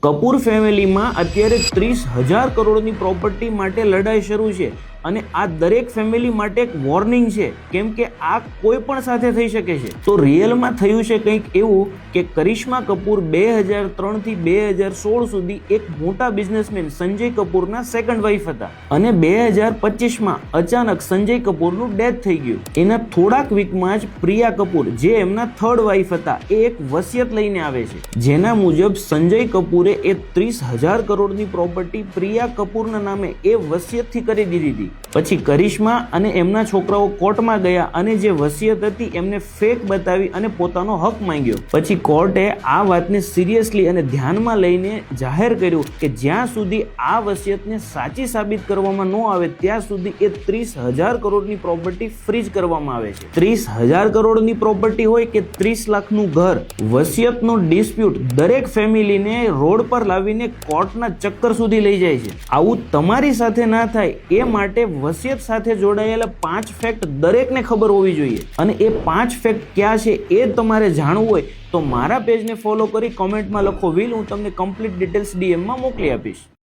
કપૂર ફેમિલીમાં અત્યારે 30,000 કરોડની પ્રોપર્ટી માટે લડાઈ શરૂ છે અને આ દરેક ફેમિલી માટે એક વોર્નિંગ છે, કેમ કે આ કોઈ પણ સાથે થઈ શકે છે. તો રિયલમાં થયું છે કંઈક એવું કે કરિશ્મા કપૂર 2003 થી 2016 સુધી એક મોટા બિઝનેસમેન સંજય કપૂરના સેકન્ડ વાઇફ હતા અને 2025માં અચાનક સંજય કપૂરનું ડેથ થઈ ગયું. એના થોડાક વીકમાં જ પ્રિયા કપૂર, જે એમના થર્ડ વાઇફ હતા, એ એક વસિયત લઈને આવે છે, જેના મુજબ સંજય કપૂરે એ 30,000 કરોડની પ્રોપર્ટી પ્રિયા કપૂરના નામે એ વસિયતથી કરી દીધી હતી. પછી કરિશ્મા અને એમના છોકરાઓ કોર્ટમાં ગયા અને જે વસિયત હતી એમને ફેક બતાવી અને પોતાનો હક માંગ્યો. પછી કોર્ટે આ વાતને સિરિયસલી અને ધ્યાનમાં લઈને જાહેર કર્યું કે જ્યાં સુધી આ વસિયતને સાચી સાબિત કરવામાં ન આવે ત્યાં સુધી એ 30,000 કરોડની પ્રોપર્ટી ફ્રીઝ કરવામાં આવે છે. 30,000 કરોડની પ્રોપર્ટી હોય કે 30 લાખનું ઘર, વસિયતનો ડિસ્પ્યુટ દરેક ફેમિલીને રોડ પર લાવીને કોર્ટના ચક્કર સુધી લઈ જાય છે. આવું તમારી સાથે ના થાય એ માટે વસિયત સાથે જોડાયેલા 5 ફેક્ટ દરેકને ખબર હોવી જોઈએ અને એ 5 ફેક્ટ ક્યાં છે એ તમારે જાણવું હોય તો મારા પેજને ફોલો કરી કોમેન્ટમાં લખો વિલ, હું તમને કમ્પ્લીટ ડિટેલ્સ ડીએમમાં મોકલી આપીશ.